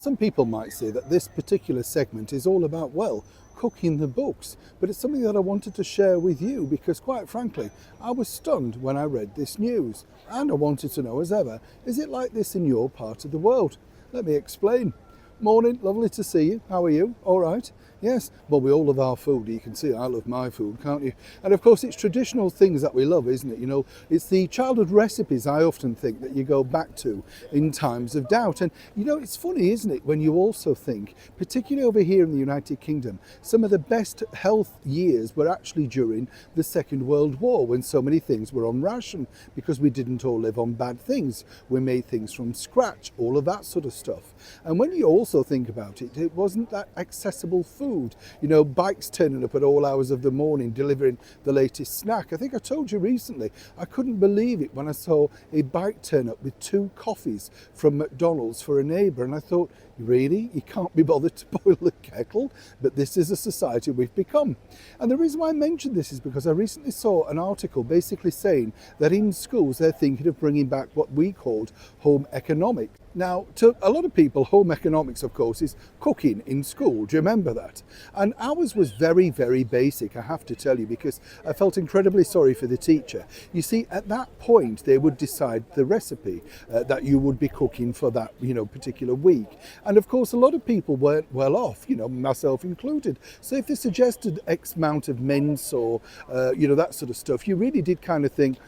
Some people might say that this particular segment is all about, well, cooking the books, but it's something that I wanted to share with you because, quite frankly, I was stunned when I read this news. And I wanted to know, as ever, is it like this in your part of the world? Let me explain. Morning, lovely to see you. How are you? All right? Yes, well, we all love our food. You can see I love my food, can't you? And of course, it's traditional things that we love, isn't it? You know, it's the childhood recipes I often think that you go back to in times of doubt. And, you know, it's funny, isn't it, when you also think, particularly over here in the United Kingdom, some of the best health years were actually during the Second World War, when so many things were on ration because we didn't all live on bad things. We made things from scratch, all of that sort of stuff. And when you also think about it, it wasn't that accessible food. You know, bikes turning up at all hours of the morning, delivering the latest snack. I think I told you recently, I couldn't believe it when I saw a bike turn up with 2 coffees from McDonald's for a neighbour. And I thought, really? You can't be bothered to boil the kettle? But this is a society we've become. And the reason why I mentioned this is because I recently saw an article basically saying that in schools they're thinking of bringing back what we called home economics. Now, to a lot of people, home economics, of course, is cooking in school. Do you remember that? And ours was very, very basic, I have to tell you, because I felt incredibly sorry for the teacher. You see, at that point, they would decide the recipe that you would be cooking for that, particular week. And of course, a lot of people weren't well off, myself included. So if they suggested X amount of mince or, that sort of stuff, you really did kind of think,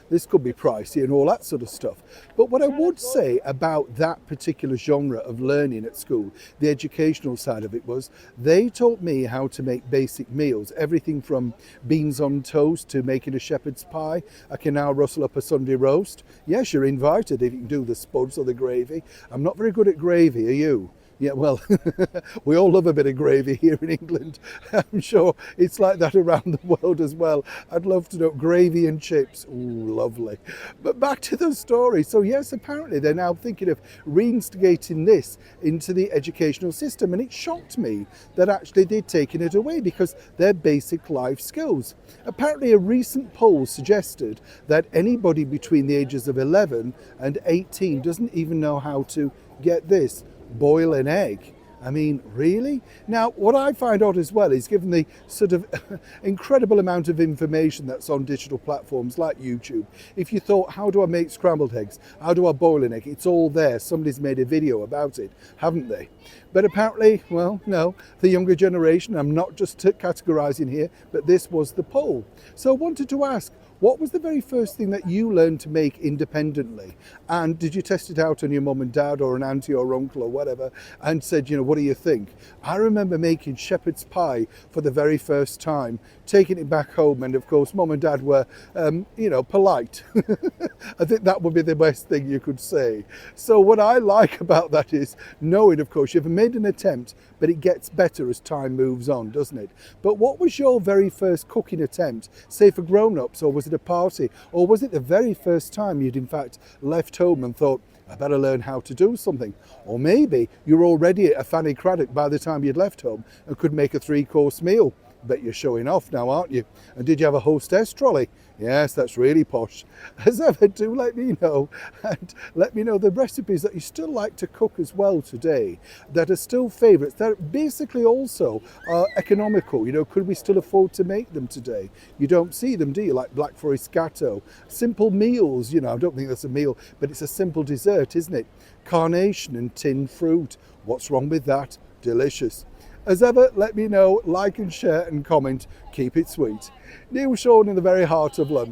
this could be pricey and all that sort of stuff. But what I would say about that particular genre of learning at school, the educational side of it, was they taught me how to make basic meals, everything from beans on toast to making a shepherd's pie. I can now rustle up a Sunday roast. Yes, you're invited if you can do the spuds or the gravy. I'm not very good at gravy, are you? Yeah, well, we all love a bit of gravy here in England. I'm sure it's like that around the world as well. I'd love to know gravy and chips. Ooh, lovely. But back to the story. So yes, apparently they're now thinking of reinstigating this into the educational system. And it shocked me that actually they'd taken it away because they're basic life skills. Apparently a recent poll suggested that anybody between the ages of 11 and 18 doesn't even know how to, get this, boil an egg. I mean, really? Now, what I find odd as well is, given the sort of incredible amount of information that's on digital platforms like YouTube, if you thought, how do I make scrambled eggs? How do I boil an egg? It's all there. Somebody's made a video about it, haven't they? But apparently, well, no, the younger generation, I'm not just categorizing here, but this was the poll. So I wanted to ask, what was the very first thing that you learned to make independently? And did you test it out on your mum and dad or an auntie or uncle or whatever and said, what do you think? I remember making shepherd's pie for the very first time, taking it back home, and of course mum and dad were, polite. I think that would be the best thing you could say. So what I like about that is knowing, of course, you've made an attempt, but it gets better as time moves on, doesn't it? But what was your very first cooking attempt, say for grown-ups, or was it a party, or was it the very first time you'd in fact left home and thought, I better learn how to do something? Or maybe you're already a Fanny Craddock by the time you'd left home and could make a 3-course meal. Bet you're showing off now, aren't you? And did you have a hostess trolley? Yes, that's really posh. As ever, do let me know, and let me know the recipes that you still like to cook as well today, that are still favourites, that basically also are economical. Could we still afford to make them today? You don't see them, do you? Like Black Forest Gatto, simple meals, I don't think that's a meal, but it's a simple dessert, isn't it? Carnation and tinned fruit. What's wrong with that? Delicious. As ever, let me know, like and share and comment. Keep it sweet. Neil Sean in the very heart of London.